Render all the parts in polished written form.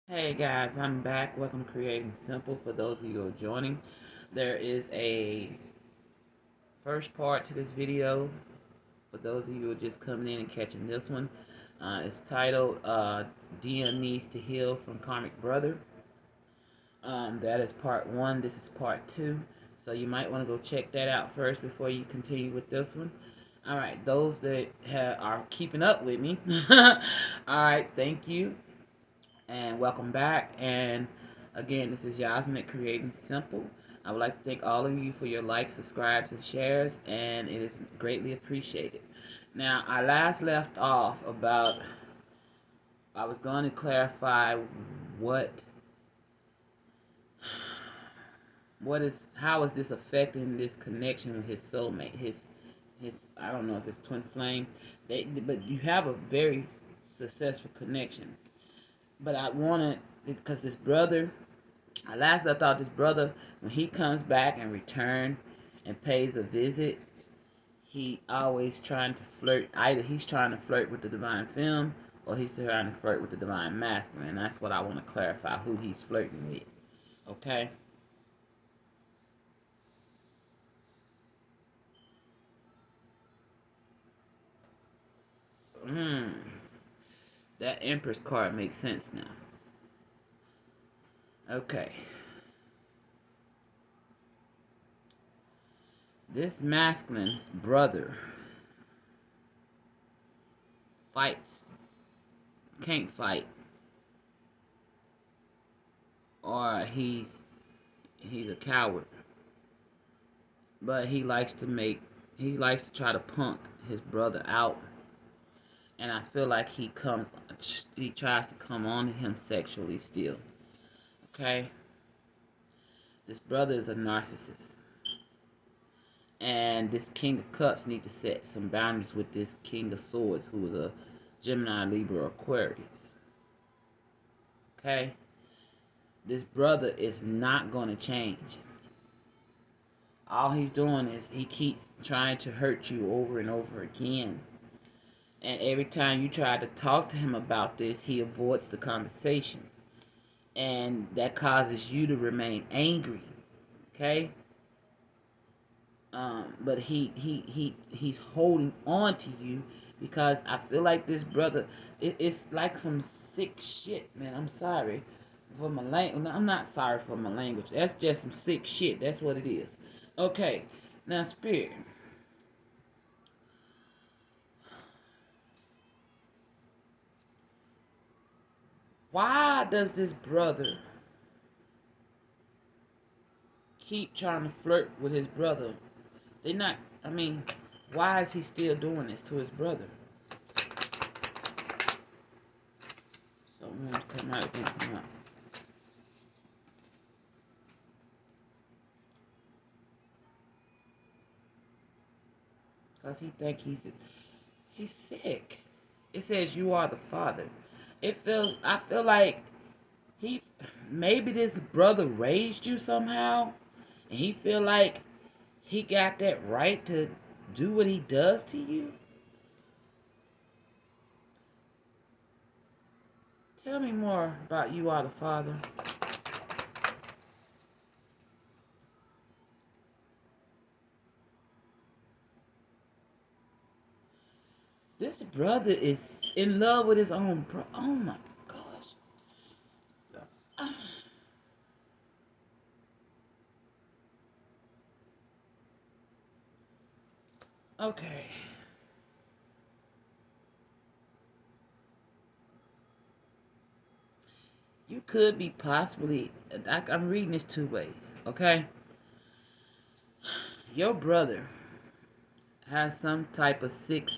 Hey guys, I'm back. Welcome to Creating Simple. For those of you who are joining, there is a first part to this video. For those of you who are just coming in and catching this one, it's titled DM Needs to Heal from Karmic Brother. That is part one. This is part two. So you might want to go check that out first before you continue with this one. All right, those that are keeping up with me. All right, thank you. And welcome back. And again, this is Yasmin at Creating Simple. I would like to thank all of you for your likes, subscribes, and shares, and it is greatly appreciated. Now, I last left off about I was going to clarify what how is this affecting this connection with his soulmate, his I don't know if it's twin flame, but you have a very successful connection. But I wanted, because this brother, I thought this brother, when he comes back and return and pays a visit, he always trying to flirt. Either he's trying to flirt with the divine femme, or he's trying to flirt with the divine masculine. And that's what I want to clarify, who he's flirting with. Okay? Hmm. That Empress card makes sense now. Okay. This masculine's brother fights, can't fight, or he's a coward. But he likes to try to punk his brother out, and I feel like he tries to come on to him sexually still. Okay, this brother is a narcissist, and this King of Cups need to set some boundaries with this King of Swords, who is a Gemini, Libra, Aquarius. Okay, this brother is not going to change. All he's doing is he keeps trying to hurt you over and over again. And every time you try to talk to him about this, he avoids the conversation. And that causes you to remain angry. Okay? But he's holding on to you because I feel like this brother, it's like some sick shit, man. I'm sorry for my language. I'm not sorry for my language. That's just some sick shit. That's what it is. Okay. Now, Spirit. Why does this brother keep trying to flirt with his brother? They not, I mean, why is he still doing this to his brother? Someone come out against him. Because he think he's sick. It says you are the father. I feel like he, maybe this brother raised you somehow, and he feel like he got that right to do what he does to you. Tell me more about you are the father. This brother is in love with his own bro. Oh my gosh. Okay. You could be possibly, I'm reading this two ways, okay? Your brother has some type of sick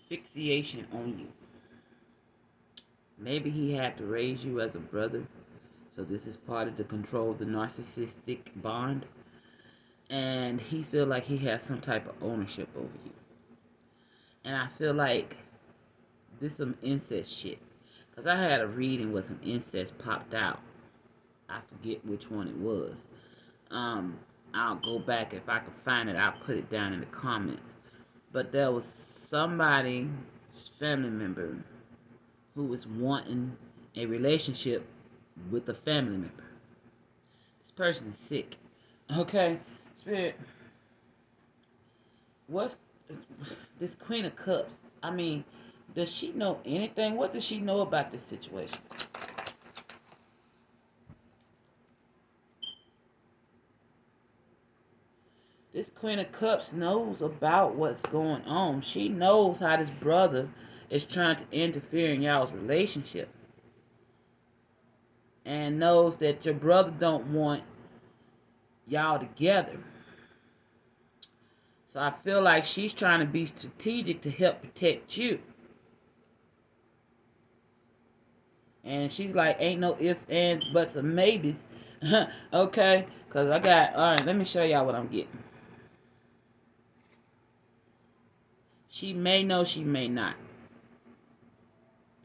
fixation on you. Maybe he had to raise you as a brother, so this is part of the control, the narcissistic bond. And he feel like he has some type of ownership over you. And I feel like this some incest shit. Because I had a reading where some incest popped out. I forget which one it was. I'll go back. If I can find it, I'll put it down in the comments. But there was somebody, family member, who is wanting a relationship with a family member. This person is sick. Okay, Spirit, what's this Queen of Cups? I mean, does she know anything? What does she know about this situation? This Queen of Cups knows about what's going on. She knows how this brother is trying to interfere in y'all's relationship. And knows that your brother don't want y'all together. So I feel like she's trying to be strategic to help protect you. And she's like, ain't no ifs, ands, buts, or maybes. Okay? Because I got, alright, let me show y'all what I'm getting. She may know, she may not.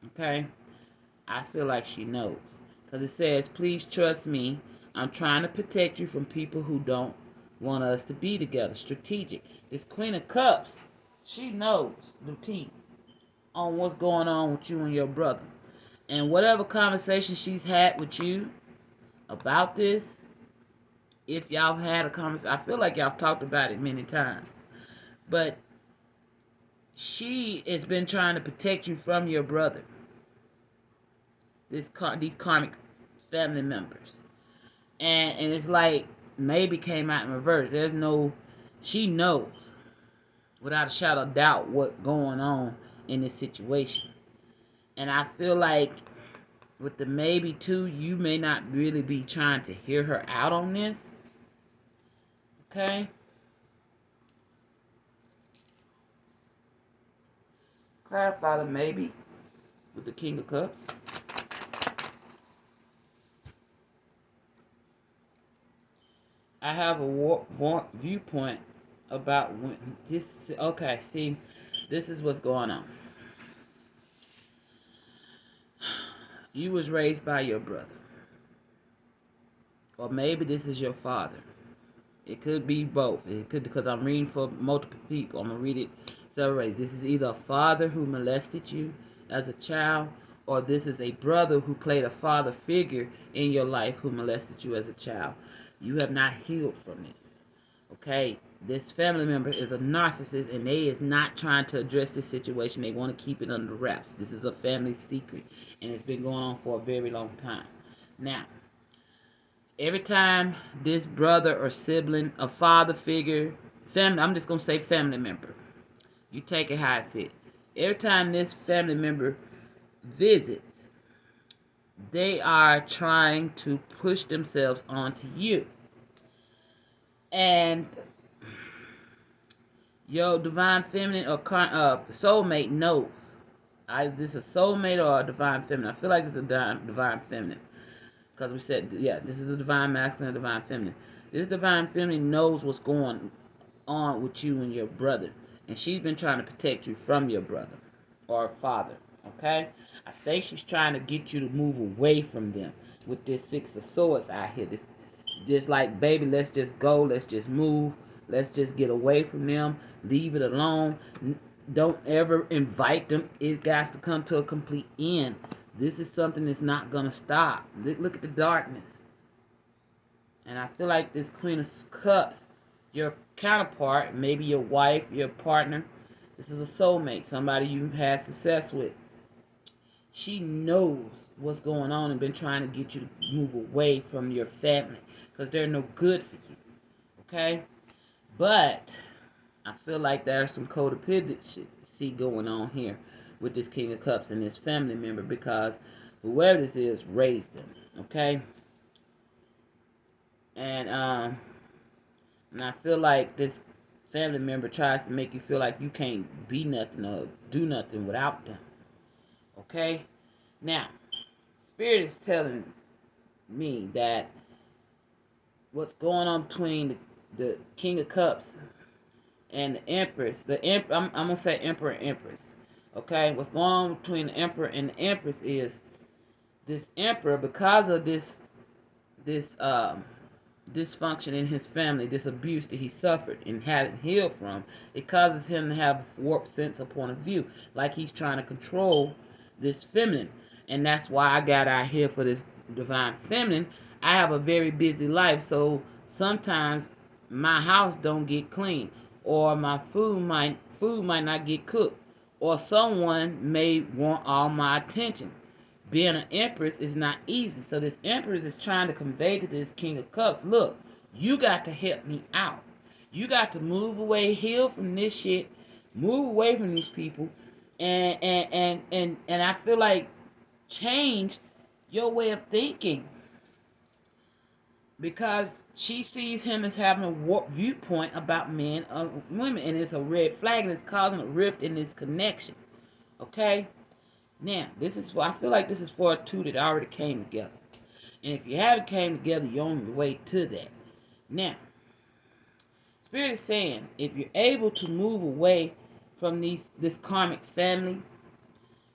Okay? I feel like she knows. Because it says, please trust me. I'm trying to protect you from people who don't want us to be together. Strategic. This Queen of Cups, she knows the tea on what's going on with you and your brother. And whatever conversation she's had with you about this, if y'all had a conversation, I feel like y'all talked about it many times. But she has been trying to protect you from your brother. These karmic family members. And it's like maybe came out in reverse. There's no, she knows without a shadow of doubt what's going on in this situation. And I feel like with the maybe too, you may not really be trying to hear her out on this. Okay? Clarify the maybe with the King of Cups. I have a viewpoint about when this. Okay, see, this is what's going on. You was raised by your brother, or maybe this is your father. It could be both. It could, because I'm reading for multiple people. I'm gonna read it several ways. This is either a father who molested you as a child, or this is a brother who played a father figure in your life who molested you as a child. You have not healed from this. Okay? This family member is a narcissist, and they is not trying to address this situation. They want to keep it under wraps. This is a family secret, and it's been going on for a very long time. Now, every time this brother or sibling, a father figure, family, I'm just going to say family member. You take it how it fit. Every time this family member visits, they are trying to push themselves onto you. And your divine feminine or soulmate knows. This is a soulmate or a divine feminine. I feel like it's a divine feminine. Because we said, yeah, this is a divine masculine and divine feminine. This divine feminine knows what's going on with you and your brother. And she's been trying to protect you from your brother or father. Okay? I think she's trying to get you to move away from them with this Six of Swords out here. This like, baby, let's just go. Let's just move. Let's just get away from them. Leave it alone. Don't ever invite them. It got to come to a complete end. This is something that's not going to stop. Look at the darkness. And I feel like this Queen of Cups, your counterpart, maybe your wife, your partner, this is a soulmate, somebody you've had success with. She knows what's going on and been trying to get you to move away from your family because they're no good for you. Okay? But I feel like there's some codependency going on here with this King of Cups and this family member because whoever this is raised them. Okay? And I feel like this family member tries to make you feel like you can't be nothing or do nothing without them. Okay? Now, Spirit is telling me that what's going on between the King of Cups and the Empress, I'm going to say Emperor and Empress. Okay? What's going on between the Emperor and the Empress is this Emperor, because of this dysfunction in his family, this abuse that he suffered and hadn't healed from, it causes him to have a warped sense of point of view, like he's trying to control this feminine. And that's why I got out here for this divine feminine. I have a very busy life, so sometimes my house don't get clean, or my food might not get cooked, or someone may want all my attention. Being an empress is not easy. So this empress is trying to convey to this king of cups, look, you got to help me out. You got to move away, heal from this shit, move away from these people, and I feel like change your way of thinking, because she sees him as having a warped viewpoint about men and women, and it's a red flag, and it's causing a rift in this connection. Okay. Now, I feel like this is for a two that already came together. And if you haven't came together, you're on your way to that. Now, Spirit is saying, if you're able to move away from this karmic family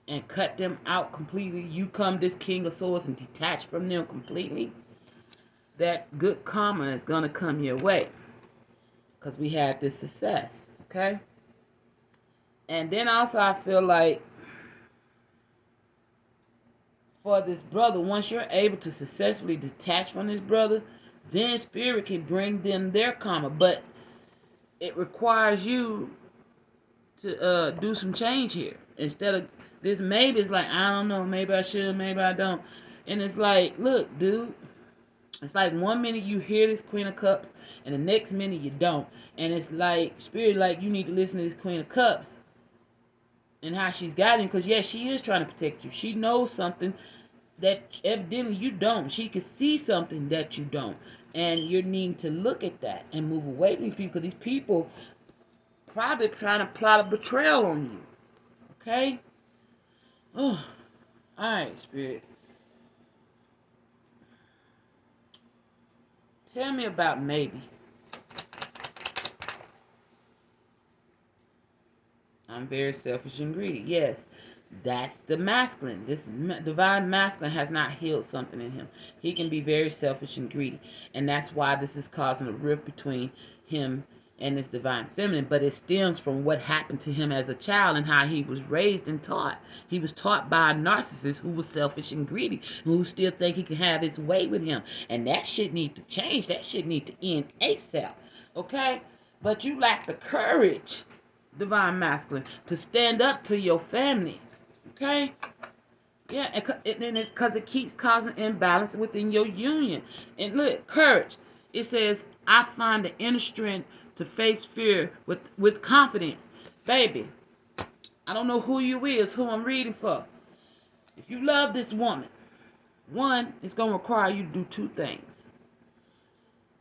and cut them out completely, you come this King of Swords and detach from them completely, that good karma is going to come your way. Because we had this success, okay? And then also I feel like for this brother, once you're able to successfully detach from this brother, then Spirit can bring them their karma. But it requires you to do some change here. Instead of this, maybe it's like, I don't know, maybe I should, maybe I don't. And it's like, look, dude, it's like 1 minute you hear this Queen of Cups, and the next minute you don't. And it's like, Spirit, like, you need to listen to this Queen of Cups and how she's guiding, because yes, she is trying to protect you. She knows something that evidently you don't. She can see something that you don't, and you need to look at that and move away from these people, because these people probably trying to plot a betrayal on you. Okay. Oh, all right, Spirit. Tell me about maybe. I'm very selfish and greedy. Yes, that's the masculine. This divine masculine has not healed something in him. He can be very selfish and greedy. And that's why this is causing a rift between him and this divine feminine. But it stems from what happened to him as a child and how he was raised and taught. He was taught by a narcissist who was selfish and greedy, who still think he can have his way with him. And that shit need to change. That shit need to end ASAP. Okay? But you lack the courage, divine masculine, to stand up to your family. Okay? Yeah, because it keeps causing imbalance within your union. And look, courage. It says, I find the inner strength to face fear with confidence. Baby, I don't know who you is, who I'm reading for. If you love this woman, one, it's going to require you to do two things.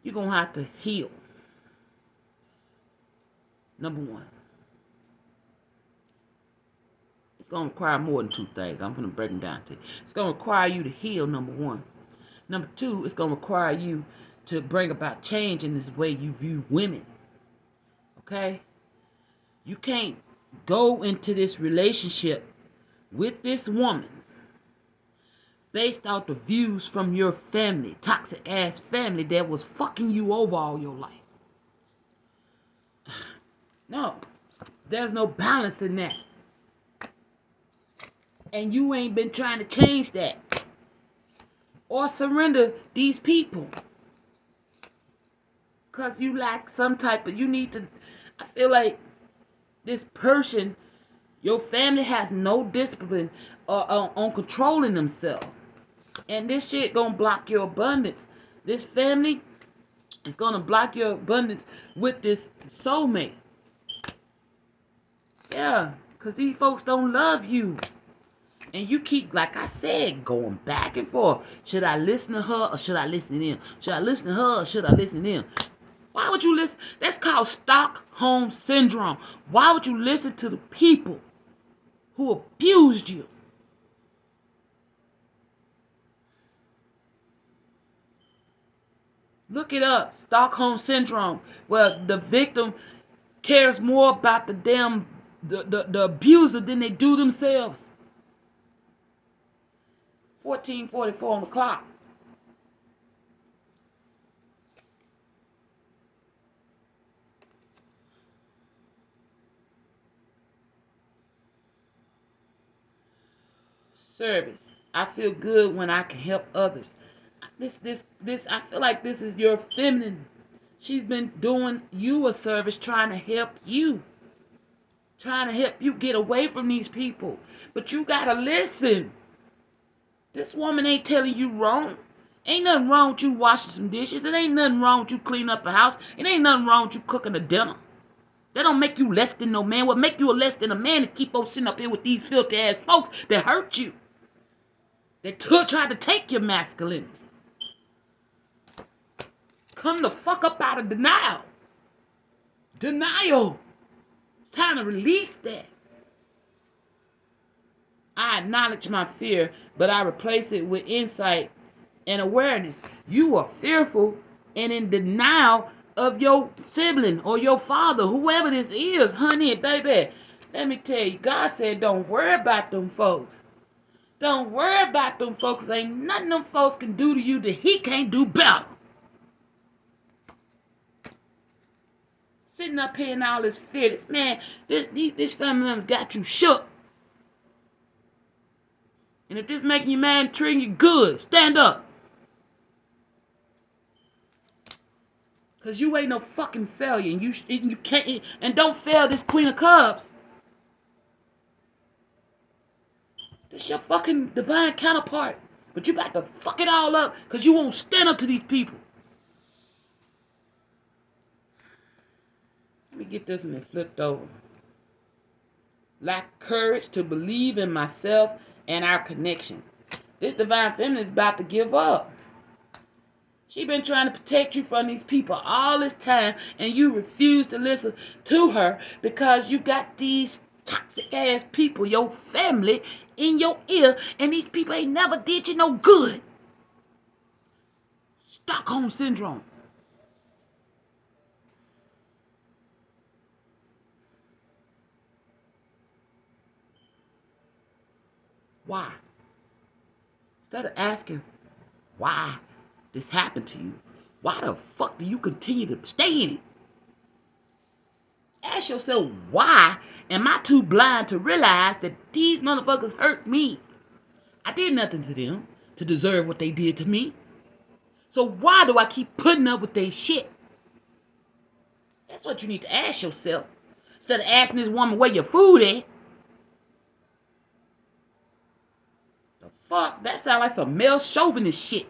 You're going to have to heal. Number one. It's going to require more than two things. I'm going to break them down to you. It's going to require you to heal, number one. Number two, it's going to require you to bring about change in this way you view women. Okay? You can't go into this relationship with this woman based off the views from your family, toxic ass family that was fucking you over all your life. No, there's no balance in that. And you ain't been trying to change that or surrender these people, because you lack some type of, you need to, I feel like this person, your family has no discipline on controlling themselves. And this shit gonna block your abundance. This family is gonna block your abundance with this soulmate. Yeah, because these folks don't love you. And you keep, like I said, going back and forth. Should I listen to her or should I listen to them? Should I listen to her or should I listen to them? Why would you listen? That's called Stockholm Syndrome. Why would you listen to the people who abused you? Look it up. Stockholm Syndrome. Where the victim cares more about the damn the abuser than they do themselves. 14:44 on the clock. service. I feel good when I can help others. This. I feel like this is your feminine. She's been doing you a service, trying to help you. Trying to help you get away from these people. But you gotta listen. This woman ain't telling you wrong. Ain't nothing wrong with you washing some dishes. It ain't nothing wrong with you cleaning up a house. It ain't nothing wrong with you cooking a dinner. That don't make you less than no man. What make you a less than a man to keep on sitting up here with these filthy ass folks that hurt you. That tried to take your masculinity. Come the fuck up out of denial. Denial. It's time to release that. I acknowledge my fear, but I replace it with insight and awareness. You are fearful and in denial of your sibling or your father, whoever this is, honey, baby. Let me tell you, God said don't worry about them folks. Don't worry about them folks. Ain't nothing them folks can do to you that he can't do better. Sitting up here in all this fear, man, this family member's got you shook. And if this making you mad and treating you good, stand up. Cause you ain't no fucking failure, and you can't, and don't fail this Queen of Cups. This your fucking divine counterpart, but you about to fuck it all up cause you won't stand up to these people. Let me get this one flipped over. Lack courage to believe in myself and our connection. This divine feminine is about to give up. She been trying to protect you from these people all this time, and you refuse to listen to her because you got these toxic ass people, your family, in your ear, and these people ain't never did you no good. Stockholm Syndrome. Why? Instead of asking why this happened to you, why the fuck do you continue to stay in it? Ask yourself, why am I too blind to realize that these motherfuckers hurt me? I did nothing to them to deserve what they did to me. So why do I keep putting up with their shit? That's what you need to ask yourself. Instead of asking this woman where your food at. The fuck? That sounds like some male chauvinist shit.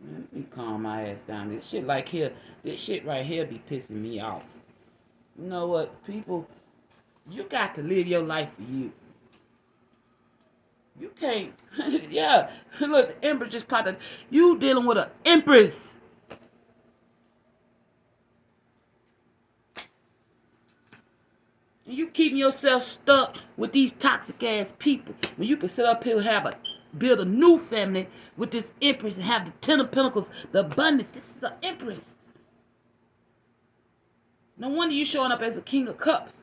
Let me calm my ass down. This shit right here be pissing me off. You know what, people? You got to live your life for you. You can't. Yeah. Look, the Empress just popped up. You dealing with an Empress. And you keeping yourself stuck with these toxic ass people when you can sit up here and build a new family with this Empress and have the 10 of Pentacles, the abundance. This is an Empress. No wonder you showing up as a King of Cups.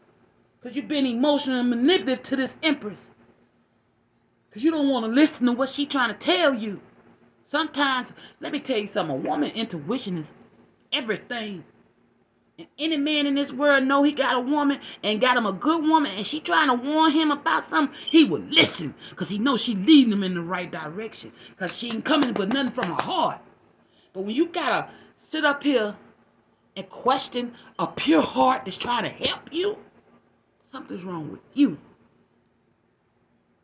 Because you've been emotional and manipulative to this Empress. Because you don't want to listen to what she's trying to tell you. Sometimes, let me tell you something. A woman's intuition is everything. And any man in this world know he got a woman and got him a good woman and she trying to warn him about something, he will listen. Because he knows she leading him in the right direction. Because she ain't coming with nothing from her heart. But when you got to sit up here and question a pure heart that's trying to help you, something's wrong with you.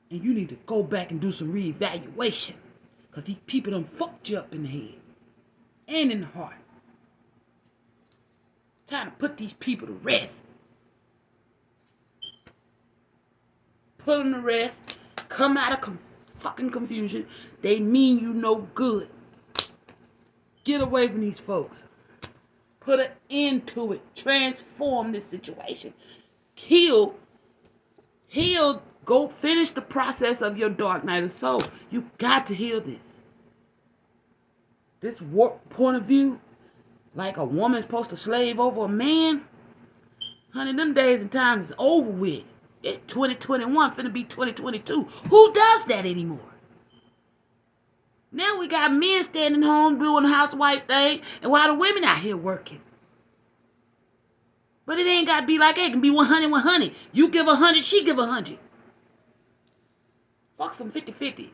And you need to go back and do some reevaluation. Because these people done fucked you up in the head. And in the heart. Time to put these people to rest. Put them to rest. Come out of fucking confusion. They mean you no good. Get away from these folks. Put an end to it. Transform this situation. Heal. Go finish the process of your dark night of soul. You got to heal this. This warped point of view, like a woman's supposed to slave over a man. Honey, them days and times is over with. It's 2021, finna be 2022. Who does that anymore? Now we got men standing home doing the housewife thing, and while the women out here working. But it ain't got to be like that. It can be 100, 100. You give 100, she give 100. Fuck some 50-50.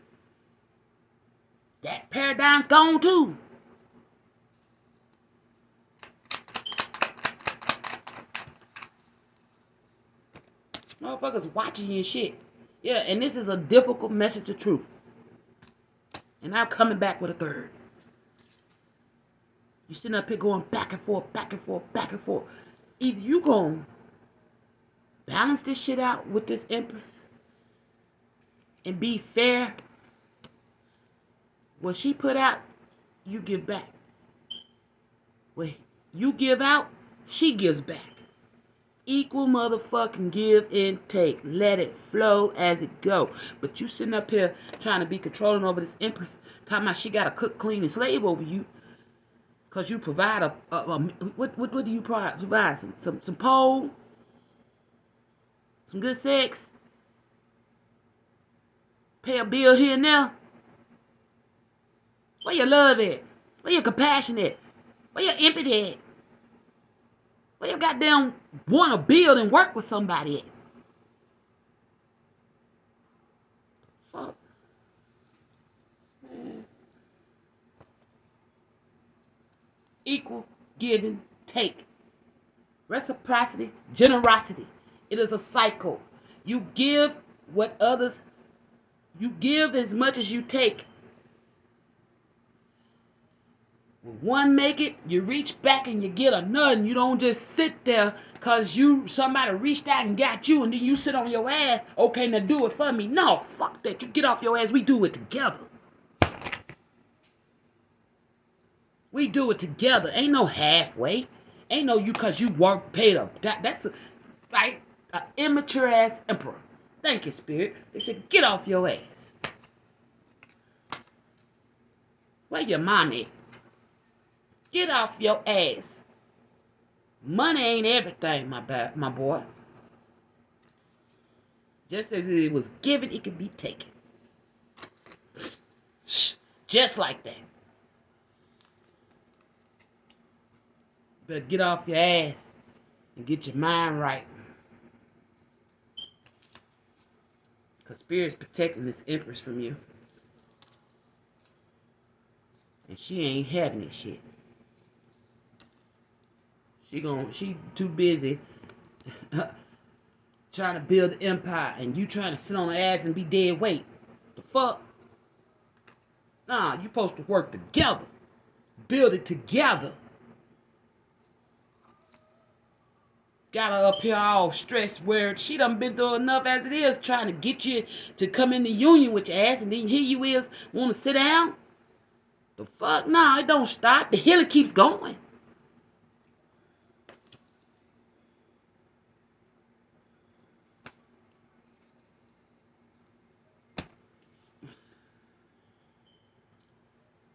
That paradigm's gone too. Motherfuckers watching your shit. Yeah, and this is a difficult message of truth. And I'm coming back with a third. You sitting up here going back and forth, back and forth, back and forth. Either you gonna balance this shit out with this Empress and be fair. What she put out, you give back. What you give out, she gives back. Equal motherfucking give and take. Let it flow as it go. But you sitting up here trying to be controlling over this Empress, talking about she got to cook, clean, and slave over you. Because you provide what do you provide? Some pole? Some good sex? Pay a bill here and there? Where your love at? Where your compassion at? Where your empathy at? Where you goddamn want to build and work with somebody at? Fuck. Man. Equal, giving, take. Reciprocity, generosity. It is a cycle. You give what others, you give as much as you take. When one make it, you reach back and you get another. And you don't just sit there because somebody reached out and got you and then you sit on your ass. Okay, now do it for me. No, fuck that. You get off your ass. We do it together. We do it together. Ain't no halfway. Ain't no you because you work paid up. That's right. An immature ass emperor. Thank you, Spirit. They said, get off your ass. Where your mommy? Get off your ass. Money ain't everything, my boy. Just as it was given, it can be taken. Just like that. Better get off your ass and get your mind right. Because Spirit's protecting this Empress from you. And she ain't having this shit. She too busy trying to build an empire and you trying to sit on her ass and be dead weight. The fuck? Nah, you supposed to work together. Build it together. Got her up here all stressed where she done been through enough as it is trying to get you to come in the union with your ass and then here you is want to sit down? The fuck? Nah, it don't stop. The healing keeps going.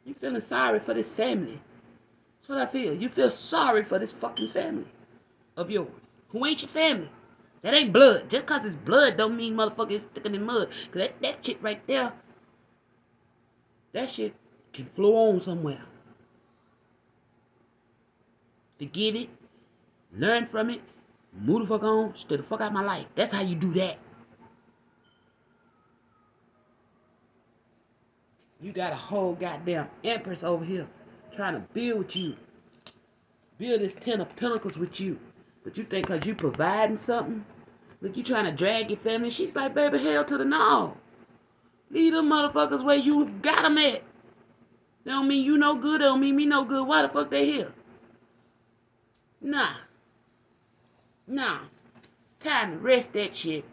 You feeling sorry for this family. That's what I feel. You feel sorry for this fucking family of yours. Who ain't your family? That ain't blood. Just cause it's blood don't mean motherfucker is thicker than mud. Cause that shit right there, that shit can flow on somewhere. Forgive it. Learn from it. Move the fuck on. Stay the fuck out of my life. That's how you do that. You got a whole goddamn Empress over here trying to build with you. Build this 10 of Pentacles with you. But you think because you providing something, look, you trying to drag your family. She's like, baby, hell to the no. Leave them motherfuckers where you got them at. They don't mean you no good. They don't mean me no good. Why the fuck they here? Nah. It's time to rest that shit.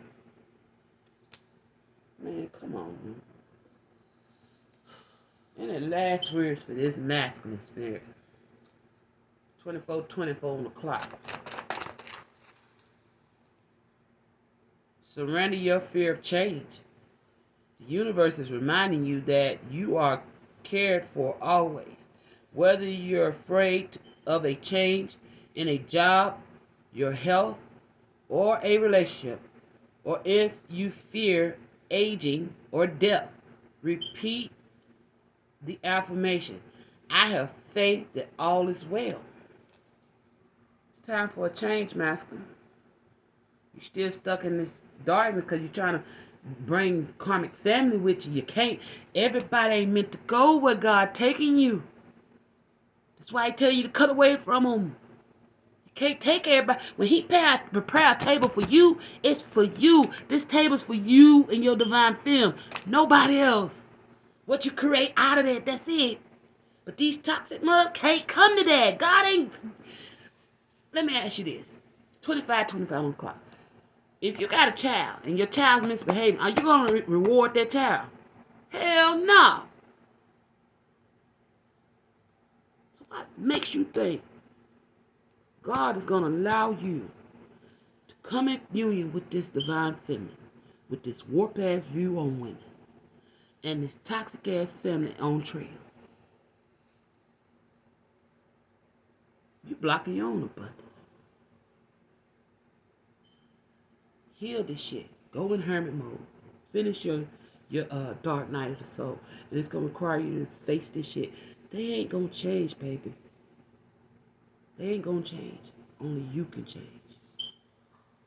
Man, come on, man. And the last words for this masculine spirit. 24:24 on the clock. Surrender your fear of change. The universe is reminding you that you are cared for always. Whether you're afraid of a change in a job, your health, or a relationship, or if you fear aging or death, repeat the affirmation. I have faith that all is well. It's Time for a change, Master. You're still stuck in this darkness because you're trying to bring karmic family with you. You can't. Everybody ain't meant to go where God taking you. That's why I tell you to cut away from them. You can't take everybody. When he prepare a table for you, it's for you. This table's for you and your divine film. Nobody else. What you create out of that, that's it. But these toxic mugs can't come to that. God ain't. Let me ask you this. 25 on the clock. If you got a child and your child's misbehaving, are you going to reward that child? Hell no. So what makes you think God is going to allow you to come in union with this divine feminine, with this warp-ass view on women, and this toxic-ass family on trail? You're blocking your own abundance. Heal this shit. Go in hermit mode. Finish your dark night of the soul. And it's going to require you to face this shit. They ain't going to change, baby. They ain't going to change. Only you can change.